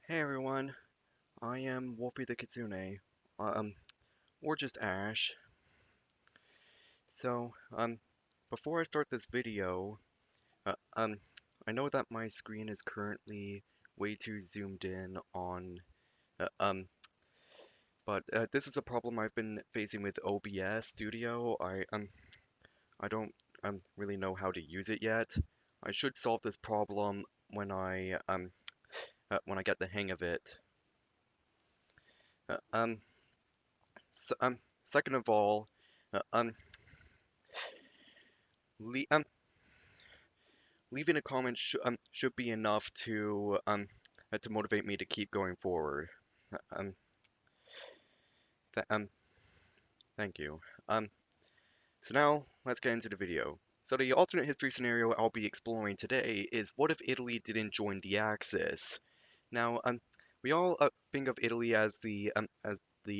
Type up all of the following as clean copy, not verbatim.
Hey everyone, I am Wolfie the Kitsune, um, or just Ash. So, before I start this video, uh, um, I know that my screen is currently way too zoomed in on, uh, um, but this is a problem I've been facing with OBS Studio. I don't, really know how to use it yet. I should solve this problem when I get the hang of it. Uh, um, s Second of all, uh, um, le leaving a comment should be enough to motivate me to keep going forward. Uh, Um, th Thank you. Um, so now let's get into the video. So the alternate history scenario I'll be exploring today is what if Italy didn't join the Axis? Now, we all think of Italy as the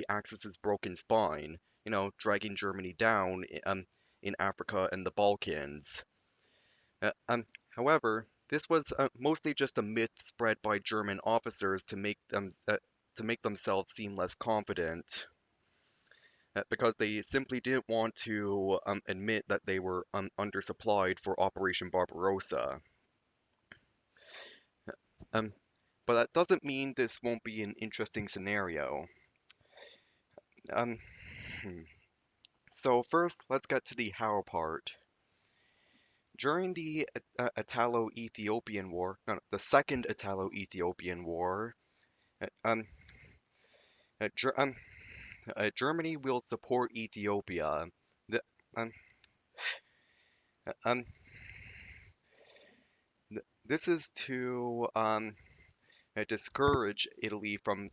Axis's broken spine, dragging Germany down in Africa and the Balkans. However, this was mostly just a myth spread by German officers to make themselves seem less confident, because they simply didn't want to admit that they were undersupplied for Operation Barbarossa. Um, but that doesn't mean this won't be an interesting scenario. Um, hmm. So first, let's get to the how part. During the Italo-Ethiopian War, no, the Second Italo-Ethiopian War, uh, um, uh, Ger- um, Germany will support Ethiopia. The, um, um, this is to discourage Italy from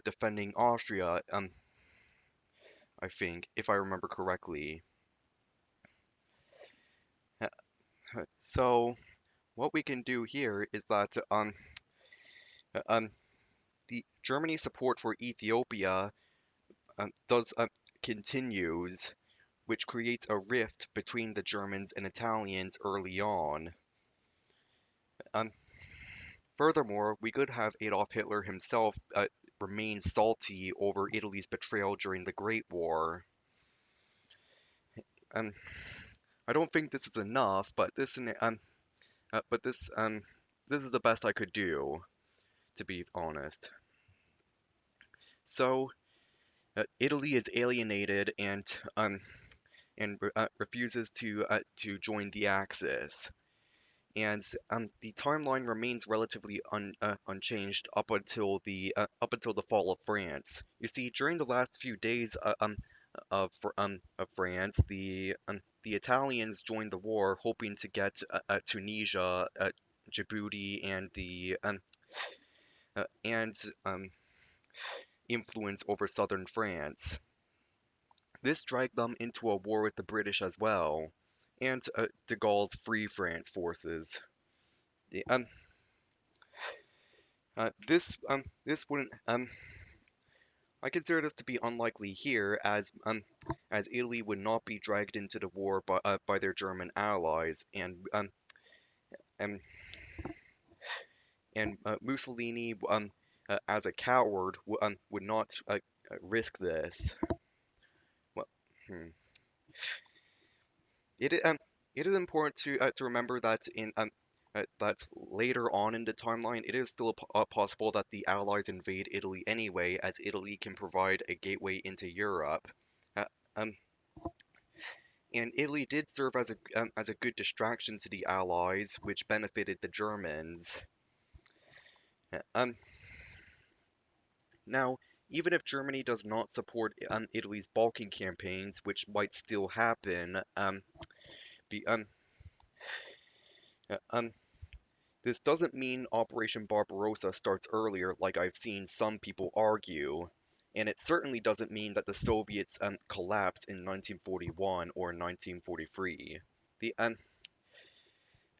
defending Austria. I think, if I remember correctly. Uh, So what we can do here is that the Germany support for Ethiopia does continues, which creates a rift between the Germans and Italians early on. Um, Furthermore, we could have Adolf Hitler himself remain salty over Italy's betrayal during the Great War. Um, I don't think this is enough, but this is the best I could do, to be honest. So, Italy is alienated and refuses to join the Axis. And the timeline remains relatively unchanged up until the fall of France. You see, during the last few days of France, the Italians joined the war, hoping to get Tunisia, Djibouti, and influence over southern France. This dragged them into a war with the British as well, and de Gaulle's Free France forces. The, this wouldn't I consider this to be unlikely here, as Italy would not be dragged into the war by their German allies, and Mussolini, as a coward, would not risk this. Well, hmm. It it is important to remember that that later on in the timeline, it is still possible that the Allies invade Italy anyway, as Italy can provide a gateway into Europe. Uh, um, and Italy did serve as a good distraction to the Allies, which benefited the Germans. Uh, Um, Now, even if Germany does not support Italy's Balkan campaigns, which might still happen, be, uh, um, this doesn't mean Operation Barbarossa starts earlier, like I've seen some people argue, and it certainly doesn't mean that the Soviets collapsed in 1941 or 1943. The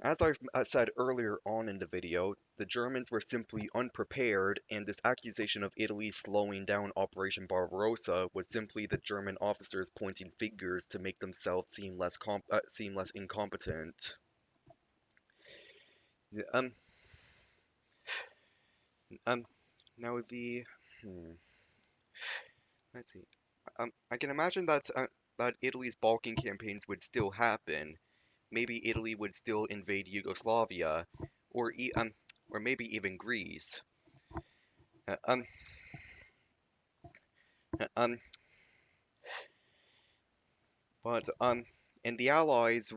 As I've said earlier on in the video, the Germans were simply unprepared, and this accusation of Italy slowing down Operation Barbarossa was simply the German officers pointing fingers to make themselves seem less incompetent. Um, um, Now let's see. I can imagine that Italy's Balkan campaigns would still happen. Maybe Italy would still invade Yugoslavia, or e or maybe even Greece. Uh, um, um, but and the Allies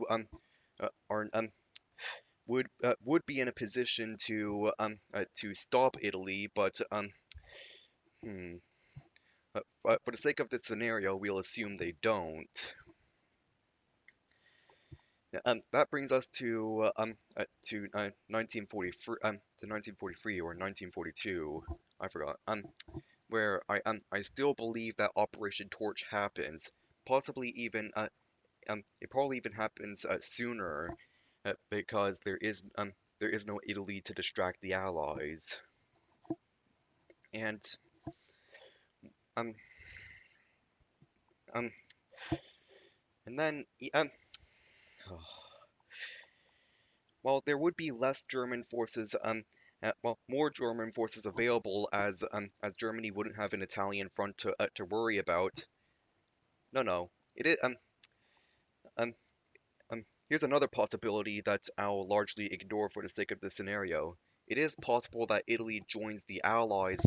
are would be in a position to stop Italy, but hmm, but for the sake of this scenario, we'll assume they don't. That brings us to 1943 or 1942. I forgot. Where I still believe that Operation Torch happens. Possibly even it probably even happens sooner, because there is no Italy to distract the Allies. And um um and then while there would be less German forces more German forces available as Germany wouldn't have an Italian front to worry about. No, it is um here's another possibility that I'll largely ignore for the sake of this scenario. It is possible that Italy joins the Allies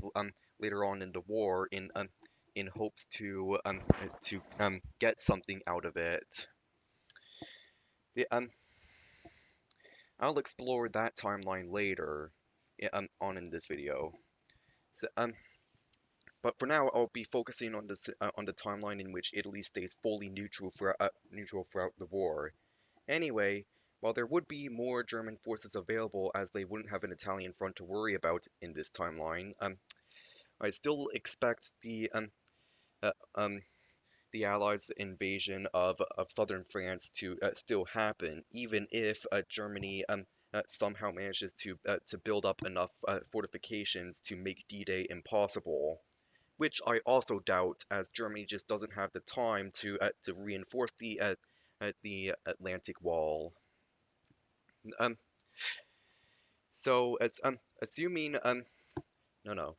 later on in the war in hopes to get something out of it. The, I'll explore that timeline later on in this video. So, but for now, I'll be focusing on the timeline in which Italy stays fully neutral throughout the war. Anyway, while there would be more German forces available as they wouldn't have an Italian front to worry about in this timeline, I still expect uh, um, the Allies' invasion of southern France to still happen, even if Germany somehow manages to build up enough fortifications to make D-Day impossible. Which I also doubt, as Germany just doesn't have the time to reinforce the Atlantic Wall. Um, so as assuming no,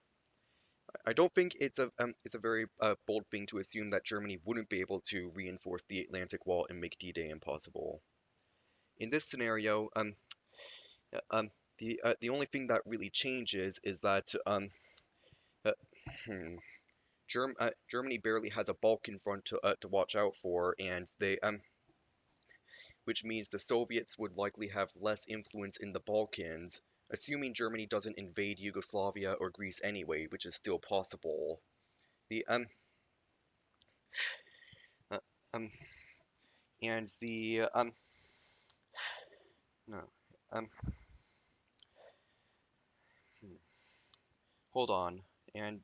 I don't think it's a very bold thing to assume that Germany wouldn't be able to reinforce the Atlantic Wall and make D-Day impossible. In this scenario, uh, um, the only thing that really changes is that uh, hmm, Germany barely has a Balkan front to watch out for, and they which means the Soviets would likely have less influence in the Balkans, assuming Germany doesn't invade Yugoslavia or Greece anyway, which is still possible. The uh, um and the no um hmm, hold on, and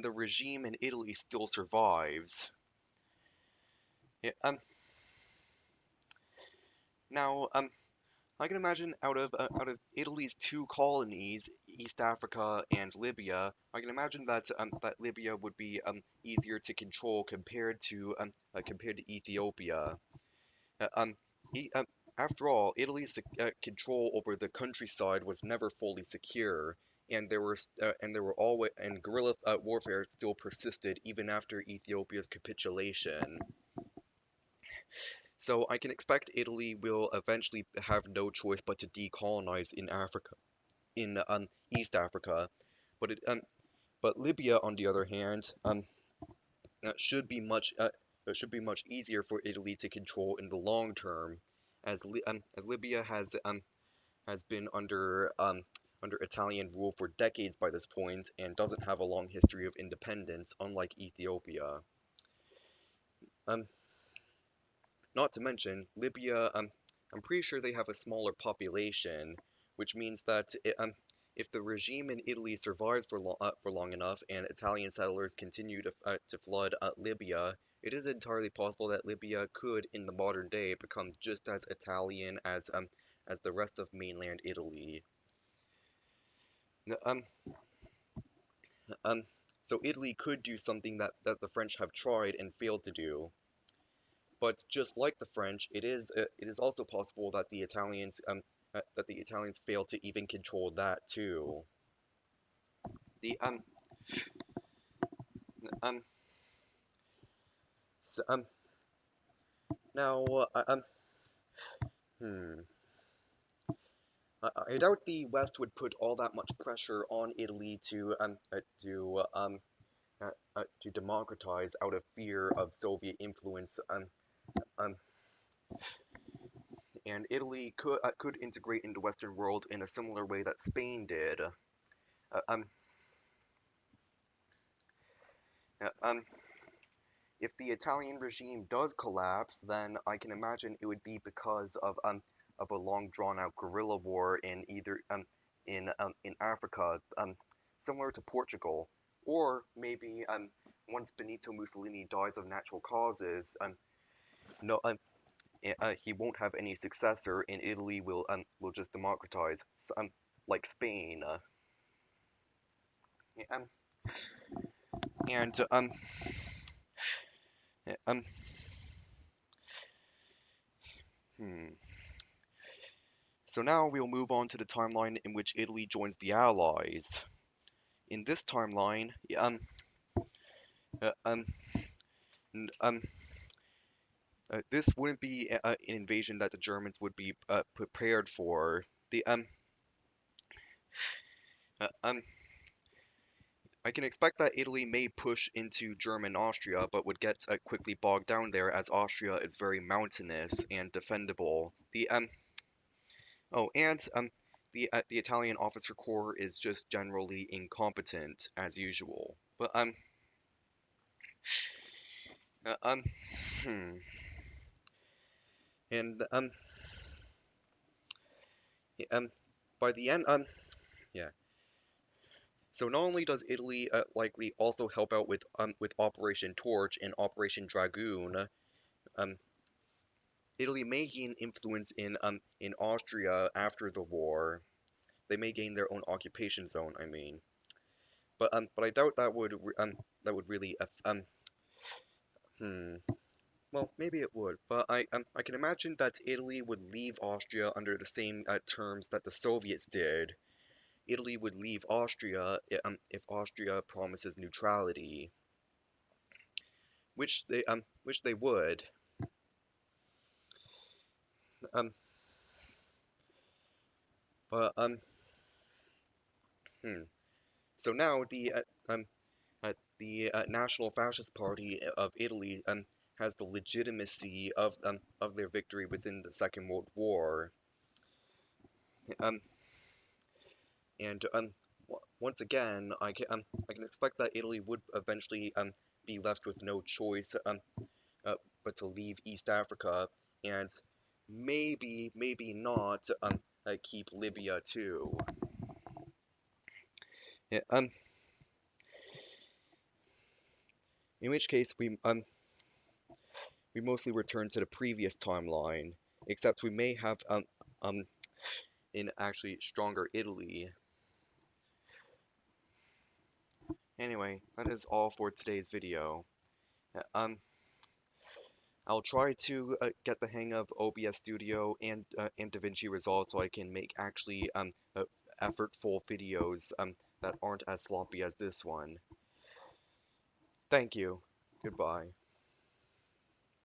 the regime in Italy still survives. Yeah, now I can imagine out of Italy's two colonies, East Africa and Libya, I can imagine that Libya would be easier to control compared to Ethiopia. Uh, um, e After all, Italy's control over the countryside was never fully secure, and there were always and guerrilla warfare still persisted even after Ethiopia's capitulation. So I can expect Italy will eventually have no choice but to decolonize in Africa, in East Africa, but but Libya, on the other hand, uh, should be much uh, should be much easier for Italy to control in the long term, as Libya has been under Italian rule for decades by this point and doesn't have a long history of independence, unlike Ethiopia. Um, Not to mention, Libya, I'm pretty sure they have a smaller population, which means that if the regime in Italy survives for long enough and Italian settlers continue to flood Libya, it is entirely possible that Libya could, in the modern day, become just as Italian as the rest of mainland Italy. N- Um, um, so Italy could do something that the French have tried and failed to do. But just like the French, it is also possible that the Italians that the Italians failed to even control that too. The um so, now hmm I doubt the West would put all that much pressure on Italy to democratize out of fear of Soviet influence. Um, and Italy could integrate into Western world in a similar way that Spain did. Uh, um, uh, um, if the Italian regime does collapse, then I can imagine it would be because of a long drawn out guerrilla war in Africa, similar to Portugal, or maybe once Benito Mussolini dies of natural causes, no he won't have any successor, and Italy will just democratize, like Spain. Um, and uh, um, hmm. So now we'll move on to the timeline in which Italy joins the Allies. In this timeline, uh, um, um, this wouldn't be an invasion that the Germans would be prepared for. The uh, um, I can expect that Italy may push into German Austria, but would get quickly bogged down there as Austria is very mountainous and defendable. The Italian officer corps is just generally incompetent as usual. But uh, um hmm. And yeah, by the end yeah. So not only does Italy likely also help out with Operation Torch and Operation Dragoon, um Italy may gain influence in Austria after the war. They may gain their own occupation zone, I mean. But I doubt that would really hmm. Well, maybe it would, but I can imagine that Italy would leave Austria under the same terms that the Soviets did. Italy would leave Austria if Austria promises neutrality, which they would. Um, but hmm. So now the National Fascist Party of Italy has the legitimacy of their victory within the Second World War. Um, and once again, I can expect that Italy would eventually be left with no choice uh, but to leave East Africa and maybe not keep Libya too. Yeah, in which case we mostly return to the previous timeline, except we may have um in actually stronger Italy. Anyway, that is all for today's video. Uh, Um, I'll try to get the hang of OBS Studio and DaVinci Resolve so I can make actually effortful videos that aren't as sloppy as this one. Thank you. Goodbye.